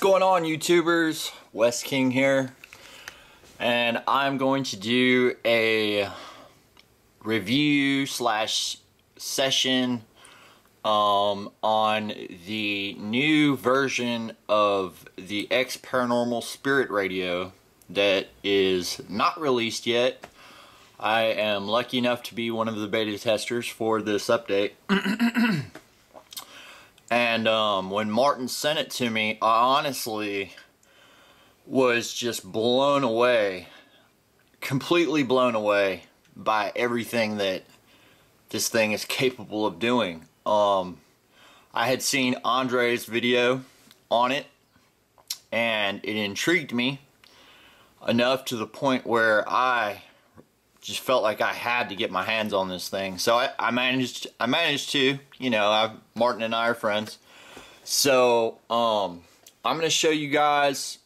going on, YouTubers? Wes King here, and I'm going to do a review slash session on the new version of the Xparanormal spirit radio that is not released yet. I am lucky enough to be one of the beta testers for this update. And when Martin sent it to me, I honestly was just blown away, completely blown away by everything that this thing is capable of doing. I had seen Andre's video on it, and it intrigued me enough to the point where I just felt like I had to get my hands on this thing. So I managed to, you know, Martin and I are friends. So I'm gonna show you guys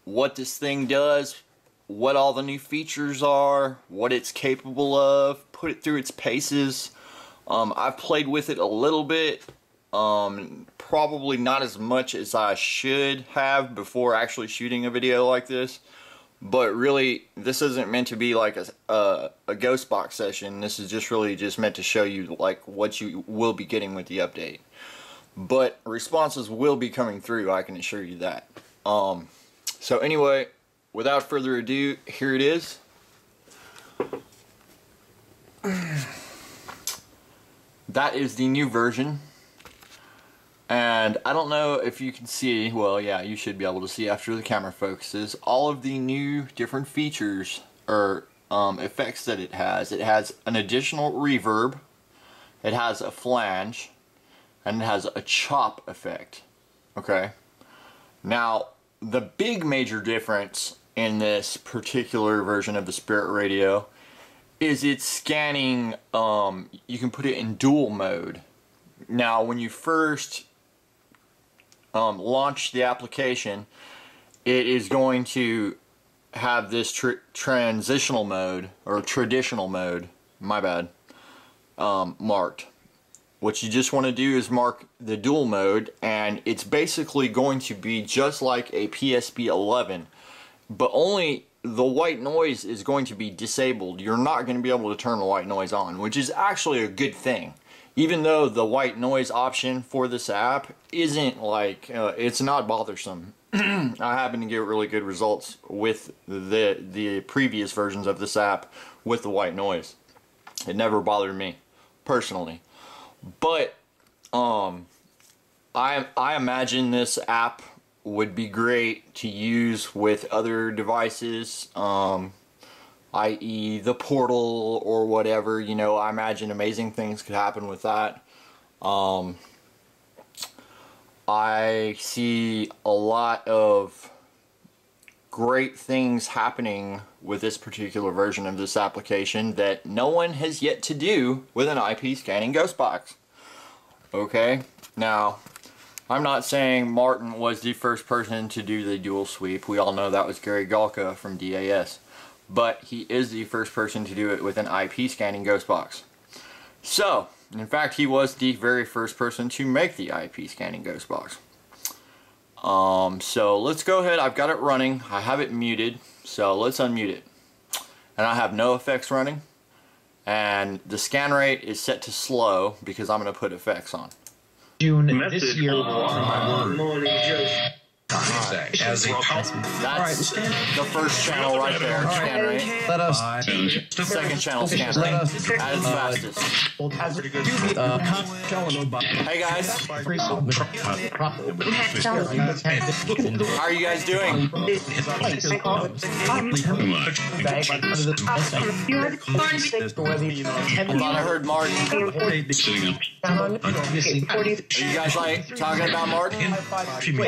what this thing does, what all the new features are, what it's capable of, put it through its paces. I've played with it a little bit, probably not as much as I should have before actually shooting a video like this. But really, this isn't meant to be like a ghost box session. This is just really just meant to show you like what you will be getting with the update. But responses will be coming through, I can assure you that. So anyway, without further ado, here it is. That is the new version. And I don't know if you can see, well, yeah, you should be able to see after the camera focuses, all of the new different features or effects that it has. It has an additional reverb, it has a flange, and it has a chop effect. Okay? Now, the big major difference in this particular version of the Spirit Radio is it's scanning, you can put it in dual mode. Now, when you first launch the application, it is going to have this transitional mode, or traditional mode, my bad, marked. What you just want to do is mark the dual mode, and it's basically going to be just like a PSP 11, but only the white noise is going to be disabled. You're not going to be able to turn the white noise on, which is actually a good thing. Even though the white noise option for this app isn't like, it's not bothersome. I happen to get really good results with the previous versions of this app with the white noise. It never bothered me, personally. But, I imagine this app would be great to use with other devices, i.e. the Portal or whatever. You know, I imagine amazing things could happen with that. I see a lot of great things happening with this particular version of this application that no one has yet to do with an IP scanning ghost box. Okay, now I'm not saying Martin was the first person to do the dual sweep. We all know that was Gary Galka from DAS. But he is the first person to do it with an IP scanning ghost box. So, in fact, he was the very first person to make the IP scanning ghost box. So let's go ahead. I've got it running. I have it muted, so let's unmute it. And I have no effects running. And the scan rate is set to slow because I'm going to put effects on. June this year. That's the first channel right there, scan rate. Let us second channel scan rate at its fastest. Hey guys, how are you guys doing? I thought I heard Martin. Are you guys like talking about Martin? Can you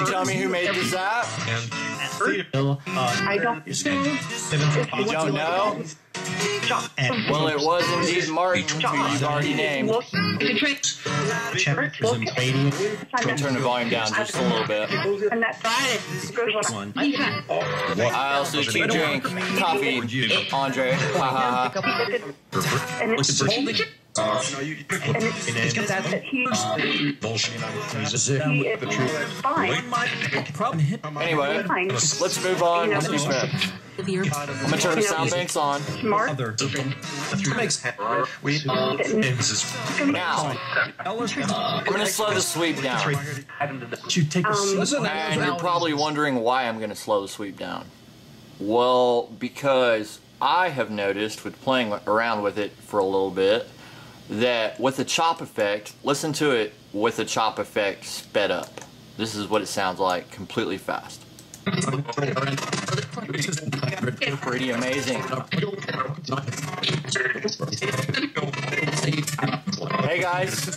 tell me who made this app? I don't know. You don't know? Well, it was indeed Martin, who you've already named. I'll turn the volume down just a little bit. I also do drink coffee, Andre. Ha ha ha. It's just that he is fine. Anyway, let's move on with respect. I'm gonna turn the sound banks on. Smart. Now, I'm gonna slow the sweep down. And you're probably wondering why I'm gonna slow the sweep down. Well, because I have noticed with playing around with it for a little bit that with the chop effect, listen to it with the chop effect sped up. This is what it sounds like, completely fast. Pretty amazing. Hey guys.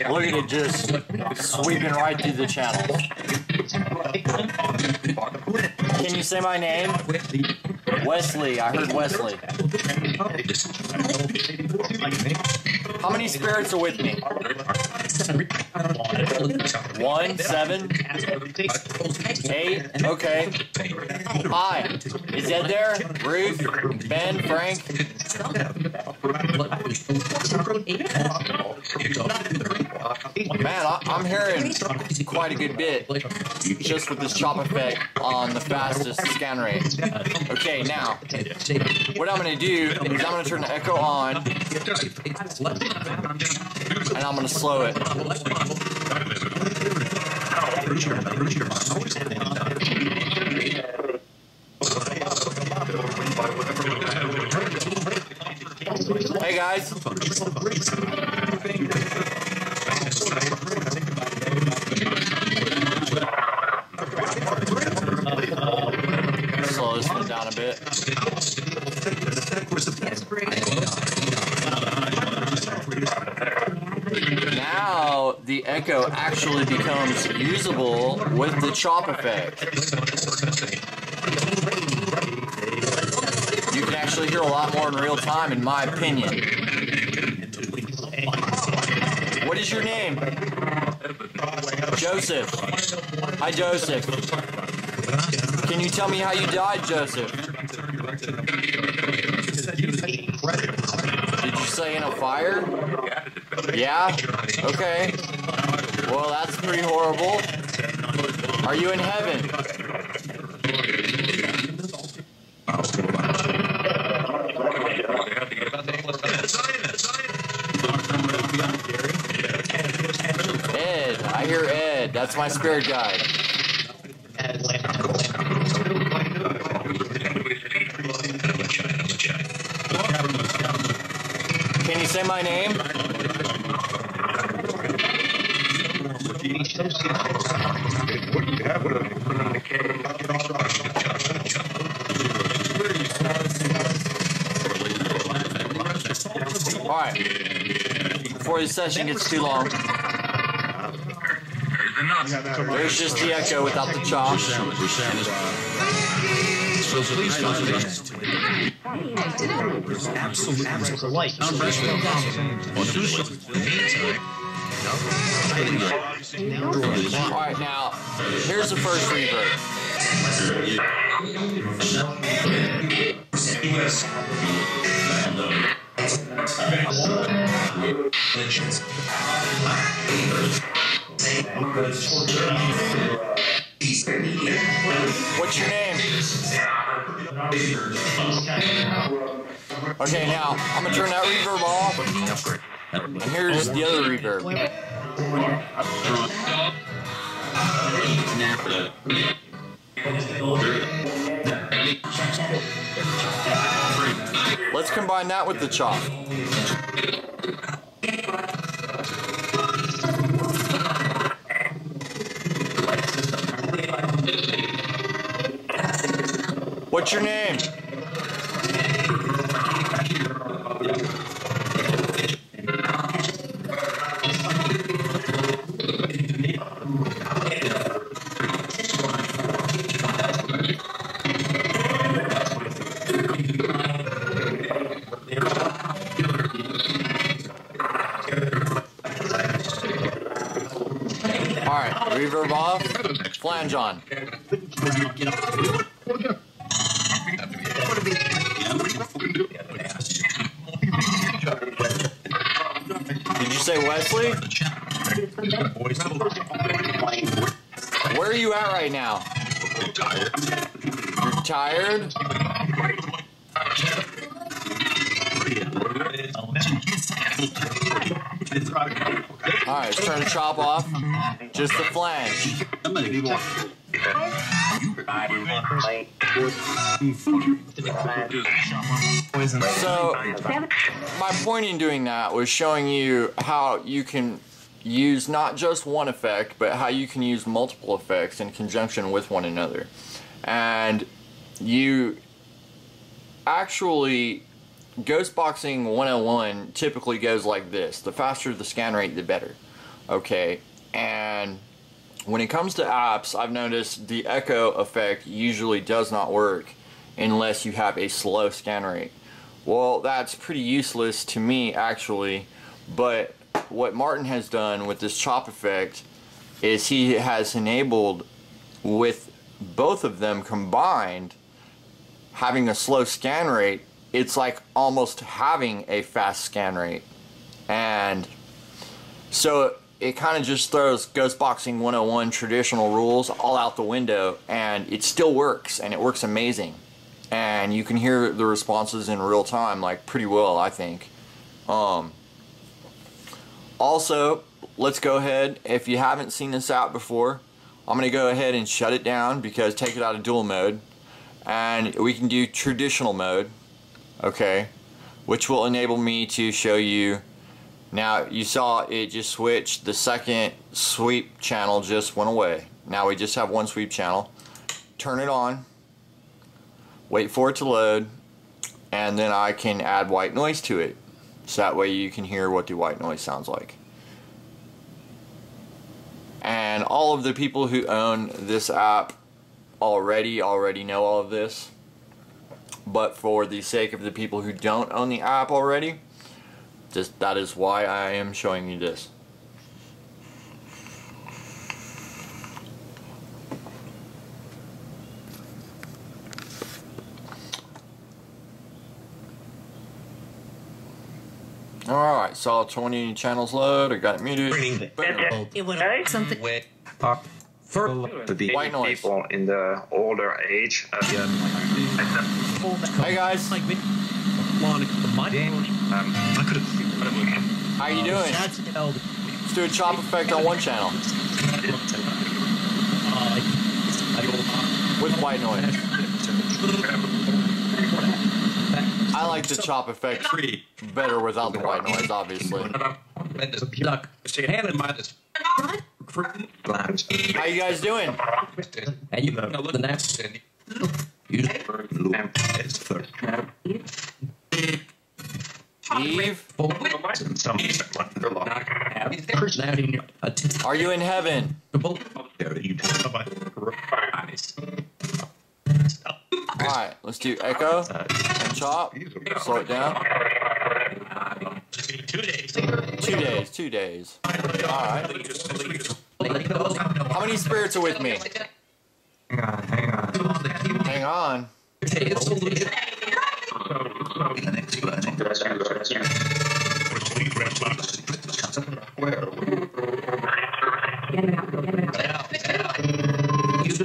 Look at it just sweeping right through the channel. Can you say my name? Wesley. I heard Wesley. How many spirits are with me? 1, 7, 8. Okay. Hi. Is Ed there? Ruth? Ben? Frank? Man, I'm hearing quite a good bit just with this chop effect on the fastest scan rate. Okay, now, what I'm going to do is I'm going to turn the echo on and I'm going to slow it. Hey guys. Slow this one down a bit. Now the echo actually becomes usable with the chop effect. You can actually hear a lot more in real time, in my opinion. What is your name? Joseph. Hi, Joseph. Can you tell me how you died, Joseph? Did you say in a fire? Yeah? Okay. Well, that's pretty horrible. Are you in heaven? Ed, I hear Ed. That's my spirit guide. Can you say my name? Alright. Before the session gets too long, there's just the echo without the chop. Alright, now, here's the first reverb. What's your name? Okay, now, I'm gonna turn that reverb off. And here's the other reverb. Let's combine that with the chop. What's your name? Alright, reverb off, flange on. Wesley? Where are you at right now? You're tired? Alright, it's trying to chop off just the flange. So, my point in doing that was showing you how you can use not just one effect, but how you can use multiple effects in conjunction with one another. And you actually, Ghostboxing 101 typically goes like this. The faster the scan rate, the better. Okay, and when it comes to apps, I've noticed the echo effect usually does not work unless you have a slow scan rate. Well, that's pretty useless to me actually, but what Martin has done with this chop effect is he has enabled, with both of them combined, having a slow scan rate. It's like almost having a fast scan rate. And so it kind of just throws Ghostboxing 101 traditional rules all out the window, and it still works, and it works amazing. And you can hear the responses in real time, like, pretty well, I think. Also, let's go ahead, if you haven't seen this app before, I'm going to go ahead and shut it down, because take it out of dual mode, and we can do traditional mode, okay, which will enable me to show you. Now, you saw it just switched. The second sweep channel just went away. Now we just have one sweep channel. Turn it on, wait for it to load, and then I can add white noise to it. So that way you can hear what the white noise sounds like. And all of the people who own this app already know all of this. But for the sake of the people who don't own the app already, that is why I am showing you this. Alright, saw 20 channels load. I got it muted. It would something with for the White noise. people in the older age. Hey guys, Like me. I could have. how you doing? That's held. Let's do a chop effect on one channel with white noise. I like the chop effect better without the white noise, obviously. How you guys doing? And you know the next. Eve, are you in heaven? Alright, let's do echo and chop. Slow it down. 2 days. Alright. How many spirits are with me? Hang on.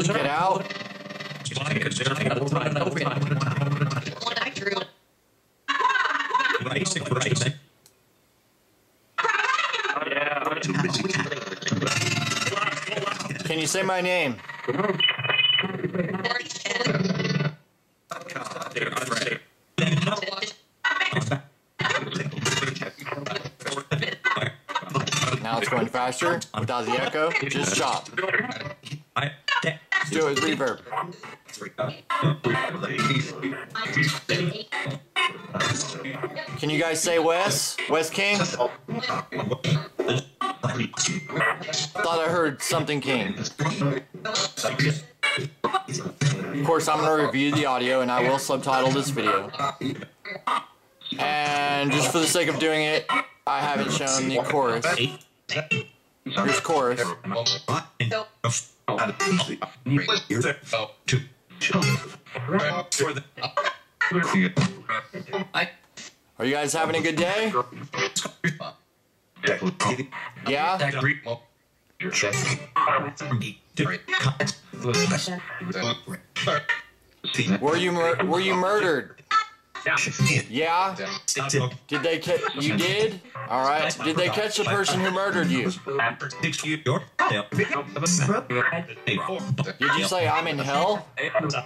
Get out. Can you say my name? Now it's going faster without the echo. Just chop. Let's do it with reverb. Can you guys say Wes? Wes King? Thought I heard something King. Of course, I'm going to review the audio and I will subtitle this video. And just for the sake of doing it, I haven't shown the chorus. Here's chorus. Are you guys having a good day? Yeah? Were you murdered? Yeah? Did they catch you? Did? Alright. Did they catch the person who murdered you? Did you say I'm in hell?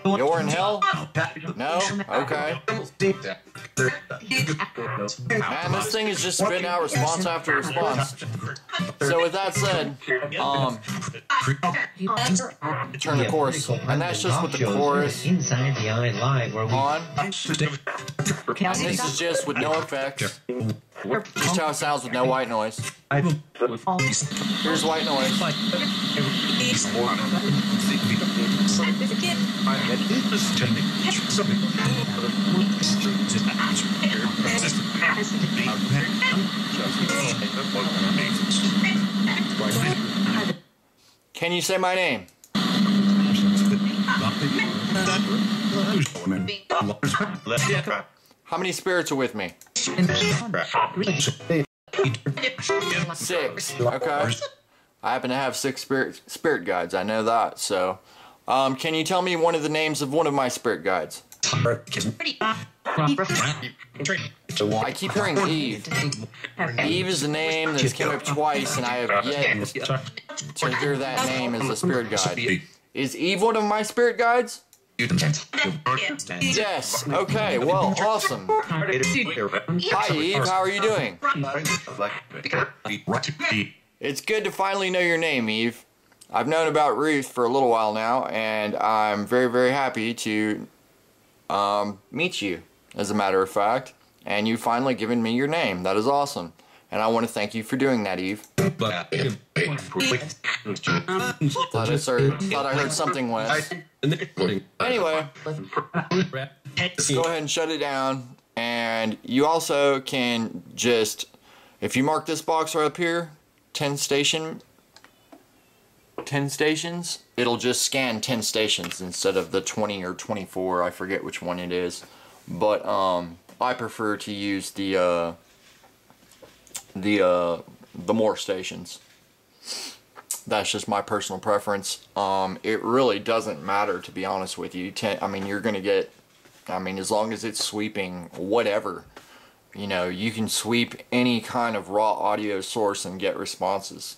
You're in hell? No? Okay. Man, this thing is just spitting out response after response. So with that said, turn the chorus. And that's just with the chorus Inside the eye live where we on. And this is just with no effects. Just how it sounds with no white noise. Here's white noise. Can you say my name? How many spirits are with me? 6. Okay. I happen to have 6 spirit guides. I know that. So, can you tell me one of the names of one of my spirit guides? I keep hearing Eve. Eve is the name that's come up twice, and I have yet to hear that name as a spirit guide. Is Eve one of my spirit guides? Yes. Okay. Well, awesome. Hi, Eve. How are you doing? It's good to finally know your name, Eve. I've known about Ruth for a little while now, and I'm very, very happy to meet you, as a matter of fact. And you finally given me your name. That is awesome. And I want to thank you for doing that, Eve. Thought I heard something, Wes. Anyway, go ahead and shut it down. And you also can just, if you mark this box right up here, 10 stations, it'll just scan 10 stations instead of the 20 or 24. I forget which one it is. But I prefer to use the more stations. That's just my personal preference. It really doesn't matter, to be honest with you. I mean, you're gonna get, I mean, as long as it's sweeping whatever, you know, you can sweep any kind of raw audio source and get responses.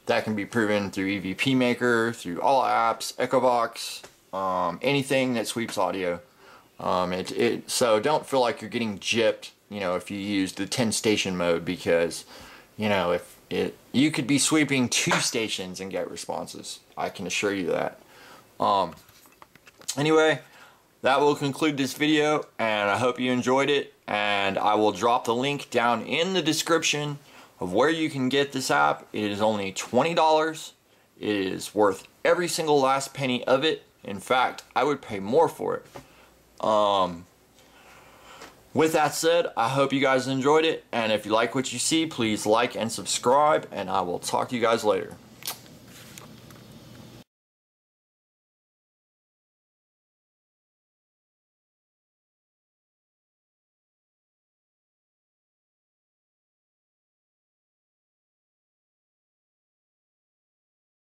That can be proven through EVP Maker, through all apps, Echovox, anything that sweeps audio. So don't feel like you're getting gypped, you know, if you use the 10 station mode, because, you know, you could be sweeping 2 stations and get responses. I can assure you that. Anyway, that will conclude this video, and I hope you enjoyed it, and I will drop the link down in the description of where you can get this app. It is only $20. It is worth every single last penny of it. In fact, I would pay more for it. With that said, I hope you guys enjoyed it, and if you like what you see, please like and subscribe, and I will talk to you guys later.